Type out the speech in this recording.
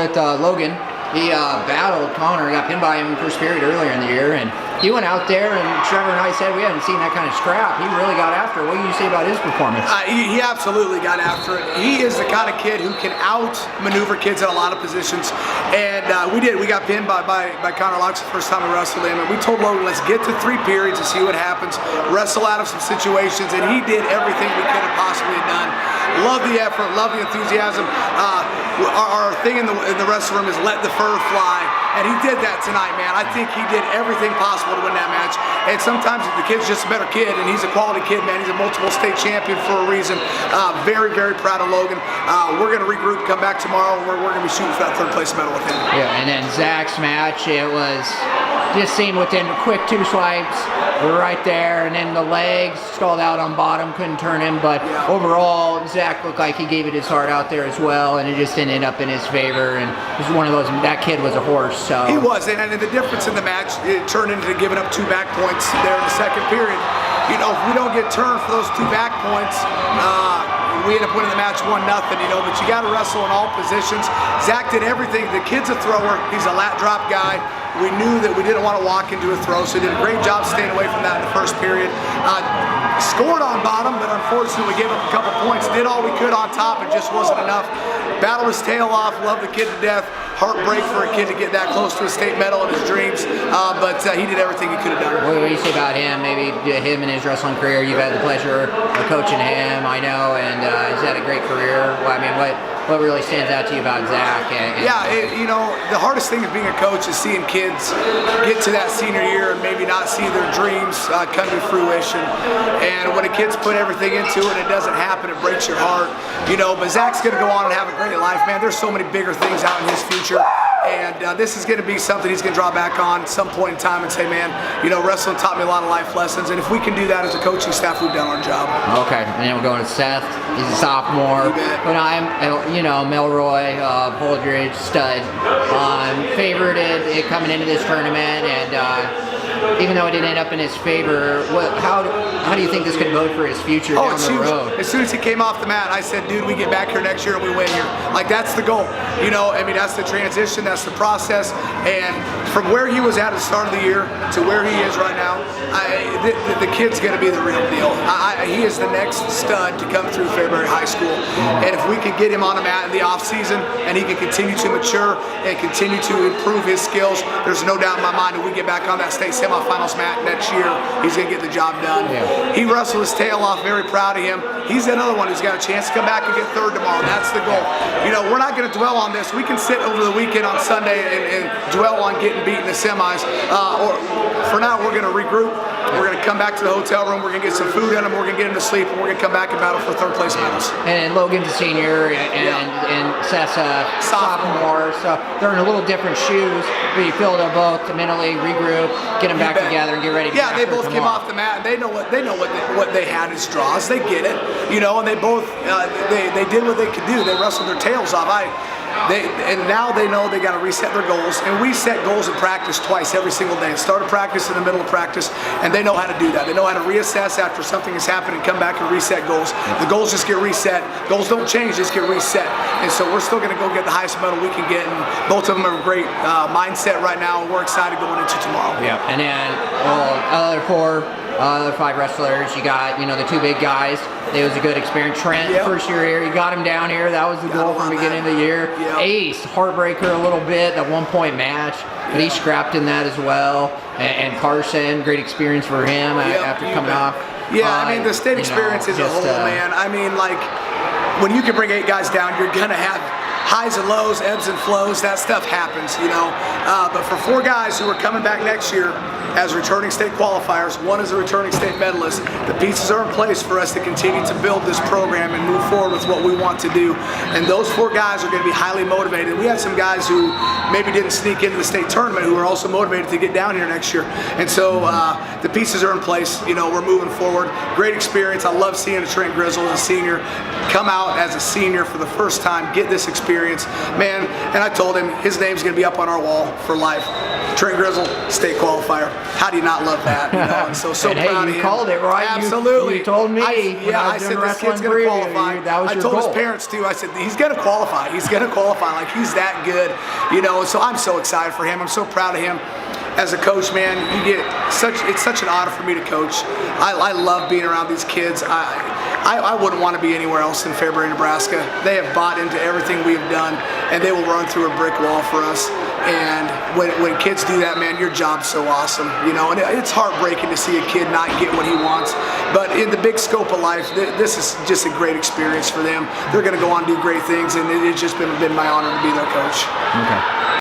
with Logan. He battled Connor, got pinned by him in the first period earlier in the year, and he went out there, and Trevor and I said we hadn't seen that kind of scrap. He really got after it. What do you say about his performance? He absolutely got after it. He is the kind of kid who can out-maneuver kids in a lot of positions, and we got pinned by Connor Locks the first time we wrestled him, and we told Logan, let's get to 3 periods and see what happens, wrestle out of some situations, and he did everything we could have possibly done. Love the effort, love the enthusiasm. Our thing in the wrestling room is let the fur fly, and he did that tonight, man. I think he did everything possible to win that match, and sometimes the kid's just a better kid, and he's a quality kid, man. He's a multiple state champion for a reason. Very, very proud of Logan. We're going to regroup, come back tomorrow, and we're going to be shooting for that 3rd place medal with him. Yeah, and then Zach's match, it was just seen within a quick 2 swipes, right there, and then the legs stalled out on bottom, couldn't turn him, but overall, Zach looked like he gave it his heart out there as well, and it just ended up in his favor, and it was one of those, that kid was a horse, so. He was, and the difference in the match, it turned into giving up 2 back points there in the 2nd period. You know, if we don't get turned for those 2 back points, we end up winning the match 1-0, you know, but you got to wrestle in all positions. Zach did everything. The kid's a thrower. He's a lat drop guy. We knew that we didn't want to walk into a throw, so he did a great job staying away from that in the 1st period. Scored on bottom, but unfortunately we gave up a couple points. Did all we could on top, it just wasn't enough. Battled his tail off, loved the kid to death. Heartbreak for a kid to get that close to a state medal in his dreams, but he did everything he could have done. What do you say about him? Maybe him in his wrestling career, you've had the pleasure of coaching him, I know, and he's had a great career. Well, I mean, what really stands out to you about Zach? You know, the hardest thing of being a coach is seeing kids get to that senior year and maybe not see their dreams come to fruition. And when a kid's put everything into it and it doesn't happen, it breaks your heart. You know, but Zach's going to go on and have a great life, man. There's so many bigger things out in his future. And this is going to be something he's going to draw back on some point in time and say, man, you know, wrestling taught me a lot of life lessons. And if we can do that as a coaching staff, we've done our job. Okay, and then we're going to Seth. He's a sophomore. But I'm, you know, Melroy, Holdridge, stud. Favorited it coming into this tournament, and even though it didn't end up in his favor, how do you think this could vote for his future down the road? As soon as he came off the mat, I said, dude, we get back here next year and we win here. Like, that's the goal. You know, I mean, that's the transition, that's the process. And from where he was at the start of the year to where he is right now, the kid's going to be the real deal. He is the next stud to come through Fairbury High School. And if we can get him on the mat in the off season and he can continue to mature and continue to improve his skills, there's no doubt in my mind that we get back on that state semifinals mat next year, he's going to get the job done. Yeah. He wrestled his tail off, very proud of him. He's another one who's got a chance to come back and get 3rd tomorrow. That's the goal. You know, we're not going to dwell on this. We can sit over the weekend on Sunday and dwell on getting beat in the semis. Or for now, we're going to regroup. We're going to come back to the hotel room. We're going to get some food in them. We're going to get him to sleep. And we're going to come back and battle for 3rd place medals. And Logan's a senior, and Seth's a sophomore. So they're in a little different shoes. But you feel they'll both mentally regroup, get them back together, and get ready. Yeah, they both came off the mat. And they know what they had as draws. They get it, you know. And they both they did what they could do. They wrestled their tails off. And now they know they got to reset their goals, and we set goals in practice twice every single day. Start of practice and the middle of practice, and they know how to do that. They know how to reassess after something has happened and come back and reset goals. The goals just get reset. Goals don't change, just get reset. And so we're still going to go get the highest medal we can get, and both of them have a great mindset right now, and we're excited going into tomorrow. Yeah, and then other 5 wrestlers, you got, you know, the 2 big guys. It was a good experience. Trent, first year here, you got him down here. That was the goal from the beginning of the year. Yep. Ace, heartbreaker a little bit, that 1-point match, but he scrapped in that as well. And Carson, great experience for him after coming off. Yeah, I mean, the state experience as a whole, man. I mean, like, when you can bring 8 guys down, you're going to have highs and lows, ebbs and flows. That stuff happens, you know. But for 4 guys who are coming back next year as returning state qualifiers, 1 is a returning state medalist, the pieces are in place for us to continue to build this program and move forward with what we want to do. And those 4 guys are going to be highly motivated. We have some guys who maybe didn't sneak into the state tournament who are also motivated to get down here next year. And so the pieces are in place. You know, we're moving forward. Great experience. I love seeing Trent Grizzle as a senior come out as a senior for the first time, get this experience. Man, and I told him his name's going to be up on our wall for life. Trent Grizzle, state qualifier. how do you not love that? You know? And so And hey, proud of you him. called it, right? Absolutely. You told me. I said this kid's going to qualify. That was I your told goal. his parents too. I said he's going to qualify. He's going to qualify. Like he's that good, you know. So I'm so excited for him. I'm so proud of him. As a coach, man, it's such an honor for me to coach. I love being around these kids. I wouldn't want to be anywhere else than Fairbury, Nebraska. They have bought into everything we've done, and they will run through a brick wall for us. And when kids do that, man, your job's so awesome, you know. And it's heartbreaking to see a kid not get what he wants. But in the big scope of life, this is just a great experience for them. They're going to go on and do great things, and it's just been my honor to be their coach. Okay.